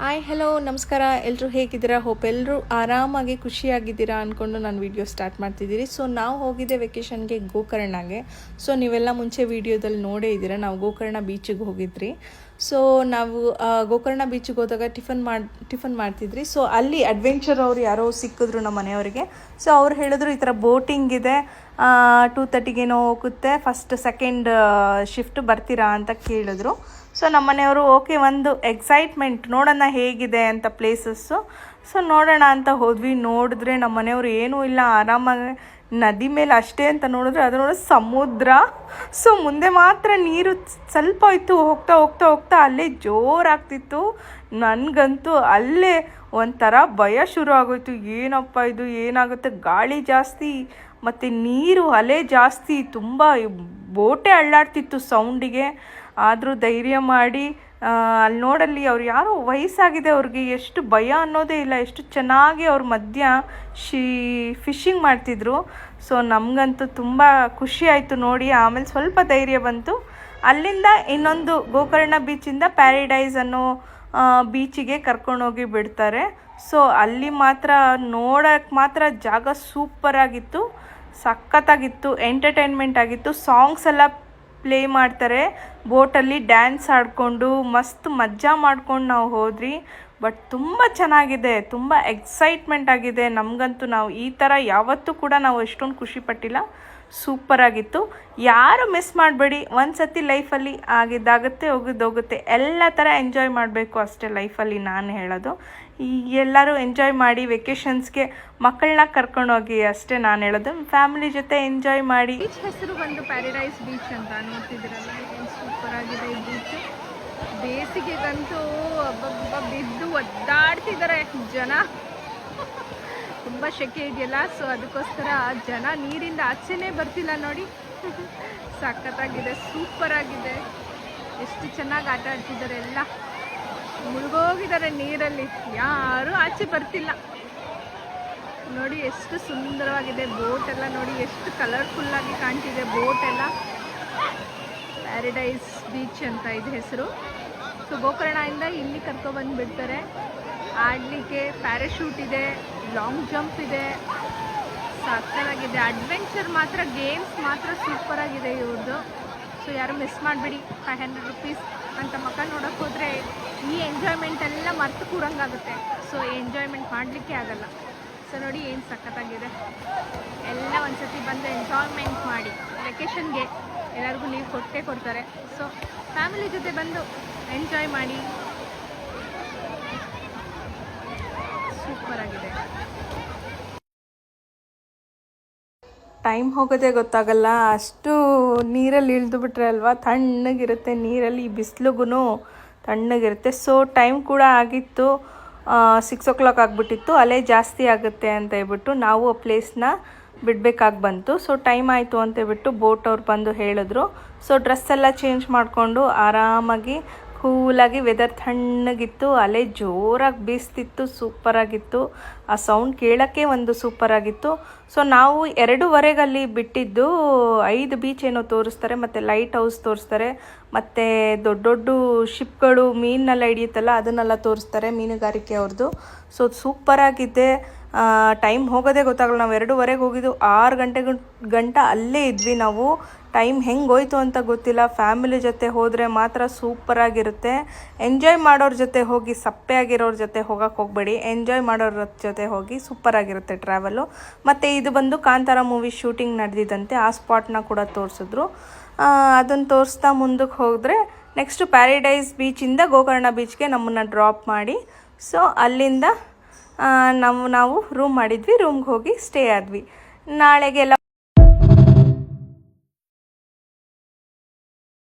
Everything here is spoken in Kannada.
ಹಾಯ್ ಹಲೋ ನಮಸ್ಕಾರ. ಎಲ್ಲರೂ ಹೇಗಿದ್ದೀರಾ? ಹೋಪ್ ಎಲ್ಲರೂ ಆರಾಮಾಗಿ ಖುಷಿಯಾಗಿದ್ದೀರಾ ಅಂದ್ಕೊಂಡು ನಾನು ವಿಡಿಯೋ ಸ್ಟಾರ್ಟ್ ಮಾಡ್ತಿದ್ದೀರಿ. ಸೊ ನಾವು ಹೋಗಿದ್ದೆ ವೆಕೇಷನ್ಗೆ ಗೋಕರ್ಣಗೆ. ಸೊ ನೀವೆಲ್ಲ ಮುಂಚೆ ವೀಡಿಯೋದಲ್ಲಿ ನೋಡೇ ಇದ್ದೀರಾ, ನಾವು ಗೋಕರ್ಣ ಬೀಚಿಗೆ ಹೋಗಿದ್ರಿ. ಸೊ ನಾವು ಗೋಕರ್ಣ ಬೀಚಿಗೆ ಹೋದಾಗ ಟಿಫನ್ ಮಾಡ್ತಿದ್ರಿ. ಸೊ ಅಲ್ಲಿ ಅಡ್ವೆಂಚರ್ ಅವ್ರು ಯಾರೋ ಸಿಕ್ಕಿದ್ರು ನಮ್ಮ ಮನೆಯವರಿಗೆ. ಸೊ ಅವ್ರು ಹೇಳಿದ್ರು ಈ ಥರ ಬೋಟಿಂಗ್ ಇದೆ, 2:30ಗೇನೋ ಹೋಗುತ್ತೆ, ಫಸ್ಟ್ ಸೆಕೆಂಡ್ ಶಿಫ್ಟ್ ಬರ್ತೀರಾ ಅಂತ ಕೇಳಿದ್ರು. ಸೊ ನಮ್ಮ ಮನೆಯವರು ಓಕೆ, ಒಂದು ಎಕ್ಸೈಟ್ಮೆಂಟ್ ನೋಡೋಣ ಹೇಗಿದೆ ಅಂತ ಪ್ಲೇಸಸ್ಸು. ಸೊ ನೋಡೋಣ ಅಂತ ಹೋದ್ವಿ. ನೋಡಿದ್ರೆ ನಮ್ಮ ಮನೆಯವರು ಏನೂ ಇಲ್ಲ, ಆರಾಮಾಗಿ ನದಿ ಮೇಲೆ ಅಷ್ಟೇ ಅಂತ ನೋಡಿದ್ರೆ ಅದು ನೋಡಿ ಸಮುದ್ರ. ಸೊ ಮುಂದೆ ಮಾತ್ರ ನೀರು ಸ್ವಲ್ಪ ಇತ್ತು, ಹೋಗ್ತಾ ಹೋಗ್ತಾ ಹೋಗ್ತಾ ಅಲ್ಲೇ ಜೋರಾಗ್ತಿತ್ತು. ನನಗಂತೂ ಅಲ್ಲೇ ಒಂಥರ ಭಯ ಶುರು ಆಗೋಯ್ತು. ಏನಪ್ಪ ಇದು, ಏನಾಗುತ್ತೆ, ಗಾಳಿ ಜಾಸ್ತಿ ಮತ್ತು ನೀರು ಅಲೆ ಜಾಸ್ತಿ, ತುಂಬ ಬೋಟೇ ಅಳ್ಳಾಡ್ತಿತ್ತು ಸೌಂಡಿಗೆ. ಆದರೂ ಧೈರ್ಯ ಮಾಡಿ ಅಲ್ಲಿ ನೋಡಲ್ಲಿ ಅವ್ರು ಯಾರೋ ವಯಸ್ಸಾಗಿದೆ, ಅವ್ರಿಗೆ ಎಷ್ಟು ಭಯ ಅನ್ನೋದೇ ಇಲ್ಲ, ಎಷ್ಟು ಚೆನ್ನಾಗಿ ಅವ್ರ ಮಧ್ಯ ಫಿಶಿಂಗ್ ಮಾಡ್ತಿದ್ರು. ಸೊ ನಮಗಂತೂ ತುಂಬ ಖುಷಿ ಆಯಿತು ನೋಡಿ. ಆಮೇಲೆ ಸ್ವಲ್ಪ ಧೈರ್ಯ ಬಂತು. ಅಲ್ಲಿಂದ ಇನ್ನೊಂದು ಗೋಕರ್ಣ ಬೀಚಿಂದ ಪ್ಯಾರಡೈಸ್ ಅನ್ನೋ ಬೀಚಿಗೆ ಕರ್ಕೊಂಡೋಗಿ ಬಿಡ್ತಾರೆ. ಸೊ ಅಲ್ಲಿ ಮಾತ್ರ ನೋಡೋಕ್ಕೆ ಮಾತ್ರ ಜಾಗ ಸೂಪರಾಗಿತ್ತು, ಸಖತ್ತಾಗಿತ್ತು, ಎಂಟರ್ಟೈನ್ಮೆಂಟ್ ಆಗಿತ್ತು. ಸಾಂಗ್ಸ್ ಎಲ್ಲ ಪ್ಲೇ ಮಾಡ್ತಾರೆ, ಬೋಟಲ್ಲಿ ಡ್ಯಾನ್ಸ್ ಆಡಿಕೊಂಡು ಮಸ್ತ್ ಮಜಾ ಮಾಡ್ಕೊಂಡು ನಾವು ಹೋದ್ರಿ. ಬಟ್ ತುಂಬ ಚೆನ್ನಾಗಿದೆ, ತುಂಬ ಎಕ್ಸೈಟ್ಮೆಂಟ್ ಆಗಿದೆ ನಮಗಂತೂ. ನಾವು ಈ ಥರ ಯಾವತ್ತೂ ಕೂಡ ನಾವು ಎಷ್ಟೊಂದು ಖುಷಿ ಪಟ್ಟಿಲ್ಲ. ಸೂಪರಾಗಿತ್ತು. ಯಾರು ಮಿಸ್ ಮಾಡಬೇಡಿ. ಒಂದು ಸತಿ ಲೈಫಲ್ಲಿ ಆಗಿದ್ದಾಗುತ್ತೆ, ಹೋಗೋಗುತ್ತೆ. ಎಲ್ಲ ಥರ ಎಂಜಾಯ್ ಮಾಡಬೇಕು ಅಷ್ಟೇ ಲೈಫಲ್ಲಿ ನಾನು ಹೇಳೋದು. ಎಲ್ಲರೂ ಎಂಜಾಯ್ ಮಾಡಿ, ವೆಕೇಷನ್ಸ್ಗೆ ಮಕ್ಕಳನ್ನ ಕರ್ಕೊಂಡೋಗಿ ಅಷ್ಟೇ ನಾನು ಹೇಳೋದು. ಫ್ಯಾಮಿಲಿ ಜೊತೆ ಎಂಜಾಯ್ ಮಾಡಿ. ಬೀಚ್ ಹೆಸರು ಬಂದು ಪ್ಯಾರಡೈಸ್ ಬೀಚ್ ಅಂತ ನೋಡ್ತಿದ್ದೀರಲ್ಲ, ಏನು ಸೂಪರಾಗಿದೆ ಈ ಬೀಚ್. ಬೇಸಿಗೆಗಂತೂ ಬಿದ್ದು ಒದ್ದಾಡ್ತಿದ್ದಾರೆ ಜನ, ತುಂಬ ಶೆಕೆ ಇದೆಯಲ್ಲ. ಸೊ ಅದಕ್ಕೋಸ್ಕರ ಜನ ನೀರಿಂದ ಆಚೆನೇ ಬರ್ತಿಲ್ಲ ನೋಡಿ. ಸಖತ್ತಾಗಿದೆ, ಸೂಪರಾಗಿದೆ. ಎಷ್ಟು ಚೆನ್ನಾಗಿ ಆಟ ಆಡ್ತಿದ್ದಾರೆ, ಎಲ್ಲ ಮುಳುಗೋಗಿದ್ದಾರೆ ನೀರಲ್ಲಿ, ಯಾರೂ ಆಚೆ ಬರ್ತಿಲ್ಲ ನೋಡಿ. ಎಷ್ಟು ಸುಂದರವಾಗಿದೆ ಬೋಟ್ ಎಲ್ಲ ನೋಡಿ, ಎಷ್ಟು ಕಲರ್ಫುಲ್ಲಾಗಿ ಕಾಣ್ತಿದೆ ಬೋಟ್ ಎಲ್ಲ. ಪ್ಯಾರಡೈಸ್ ಬೀಚ್ ಅಂತ ಇದು ಹೆಸರು. ಸೊ ಗೋಕರ್ಣದಿಂದ ಇಲ್ಲಿ ಕರ್ಕೊಬಂದು ಬಿಡ್ತಾರೆ. ಆಡಲಿಕ್ಕೆ ಪ್ಯಾರಾಶೂಟ್ ಇದೆ, ಲಾಂಗ್ ಜಂಪ್ ಇದೆ, ಸಕ್ಕತ್ತಾಗಿದೆ. ಅಡ್ವೆಂಚರ್ ಮಾತ್ರ, ಗೇಮ್ಸ್ ಮಾತ್ರ ಸೂಪರಾಗಿದೆ ಇವ್ರದ್ದು. ಸೊ ಯಾರು ಮಿಸ್ ಮಾಡಿಬಿಡಿ. 500 rupees ಅಂತ ಮಕ್ಕ ನೋಡೋಕ್ಕೆ ಹೋದರೆ ಈ ಎಂಜಾಯ್ಮೆಂಟ್ ಎಲ್ಲ ಮರ್ತು ಕೂರಂಗಾಗುತ್ತೆ. ಸೊ ಎಂಜಾಯ್ಮೆಂಟ್ ಮಾಡಲಿಕ್ಕೆ ಆಗಲ್ಲ. ಸೊ ನೋಡಿ ಏನು ಸಖತ್ತಾಗಿದೆ. ಎಲ್ಲ ಒಂದು ಸತಿ ಬಂದು ಎಂಜಾಯ್ಮೆಂಟ್ ಮಾಡಿ. ವೆಕೇಷನ್ಗೆ ಎಲ್ಲರಿಗೂ ಲೀವ್ ಕೊಟ್ಟೇ ಕೊಡ್ತಾರೆ. ಸೊ ಫ್ಯಾಮಿಲಿ ಜೊತೆ ಬಂದು ಎಂಜಾಯ್ ಮಾಡಿ. ಸೂಪರಾಗಿದೆ. ಟೈಮ್ ಹೋಗೋದೇ ಗೊತ್ತಾಗಲ್ಲ, ಅಷ್ಟು ನೀರಲ್ಲಿ ಇಳಿದು ಬಿಟ್ರೆ ಅಲ್ವಾ ತಣ್ಣಗಿರುತ್ತೆ ನೀರಲ್ಲಿ, ಬಿಸಿಲುಗೂ ತಣ್ಣಗಿರುತ್ತೆ. ಸೊ ಟೈಮ್ ಕೂಡ ಆಗಿತ್ತು, 6 o'clock ಆಗಿಬಿಟ್ಟಿತ್ತು. ಅಲೆ ಜಾಸ್ತಿ ಆಗುತ್ತೆ ಅಂತ ಹೇಳ್ಬಿಟ್ಟು ನಾವು ಆ ಪ್ಲೇಸ್ನ ಬಿಡಬೇಕಾಗಿ ಬಂತು. ಸೊ ಟೈಮ್ ಆಯಿತು ಅಂತ ಹೇಳ್ಬಿಟ್ಟು ಬೋಟ್ ಅವ್ರು ಬಂದು ಹೇಳಿದ್ರು. ಸೊ ಡ್ರೆಸ್ ಎಲ್ಲ ಚೇಂಜ್ ಮಾಡಿಕೊಂಡು ಆರಾಮಾಗಿ ಕೂಲಾಗಿ, ವೆದರ್ ತಣ್ಣಗಿತ್ತು, ಅಲೆ ಜೋರಾಗಿ ಬೀಸ್ತಿತ್ತು, ಸೂಪರಾಗಿತ್ತು. ಆ ಸೌಂಡ್ ಕೇಳೋಕ್ಕೆ ಒಂದು ಸೂಪರಾಗಿತ್ತು. ಸೊ ನಾವು 2:15 ಅಲ್ಲಿ ಬಿಟ್ಟಿದ್ದು. 5 ಬೀಚ್ ಏನೋ ತೋರಿಸ್ತಾರೆ, ಮತ್ತು ಲೈಟ್ ಹೌಸ್ ತೋರಿಸ್ತಾರೆ, ಮತ್ತು ದೊಡ್ಡ ದೊಡ್ಡ ಶಿಪ್ಗಳು ಮೀನೆಲ್ಲ ಹಿಡಿಯುತ್ತಲ್ಲ ಅದನ್ನೆಲ್ಲ ತೋರಿಸ್ತಾರೆ, ಮೀನುಗಾರಿಕೆ ಅವ್ರದ್ದು. ಸೊ ಸೂಪರಾಗಿದೆ. ಟೈಮ್ ಹೋಗೋದೇ ಗೊತ್ತಾಗಲ್ಲ. ನಾವು 2:15 ಹೋಗಿದ್ದು, 6 ಗಂಟೆ ಅಲ್ಲೇ ಇದ್ವಿ ನಾವು. ಟೈಮ್ ಹೆಂಗೆ ಹೋಯ್ತು ಅಂತ ಗೊತ್ತಿಲ್ಲ. ಫ್ಯಾಮಿಲಿ ಜೊತೆ ಹೋದರೆ ಮಾತ್ರ ಸೂಪರಾಗಿರುತ್ತೆ. ಎಂಜಾಯ್ ಮಾಡೋರ ಜೊತೆ ಹೋಗಿ, ಸಪ್ಪೆ ಆಗಿರೋರ ಜೊತೆ ಹೋಗೋಕ್ಕೆ ಹೋಗಬೇಡಿ. ಎಂಜಾಯ್ ಮಾಡೋರ ಜೊತೆ ಹೋಗಿ, ಸೂಪರಾಗಿರುತ್ತೆ ಟ್ರಾವೆಲು. ಮತ್ತು ಇದು ಬಂದು ಕಾಂತಾರ ಮೂವಿ ಶೂಟಿಂಗ್ ನಡೆದಿದ್ದಂತೆ, ಆ ಸ್ಪಾಟ್ನ ಕೂಡ ತೋರಿಸಿದ್ರು. ಅದನ್ನು ತೋರಿಸ್ತಾ ಮುಂದಕ್ಕೆ ಹೋದರೆ ನೆಕ್ಸ್ಟು ಪ್ಯಾರಡೈಸ್ ಬೀಚಿಂದ ಗೋಕರ್ಣ ಬೀಚ್ಗೆ ನಮ್ಮನ್ನು ಡ್ರಾಪ್ ಮಾಡಿ. ಸೊ ಅಲ್ಲಿಂದ ನಾವು ರೂಮ್ ಮಾಡಿದ್ವಿ, ರೂಮ್ಗೆ ಹೋಗಿ ಸ್ಟೇ ಆದ್ವಿ. ನಾಳೆಗೆಲ್ಲ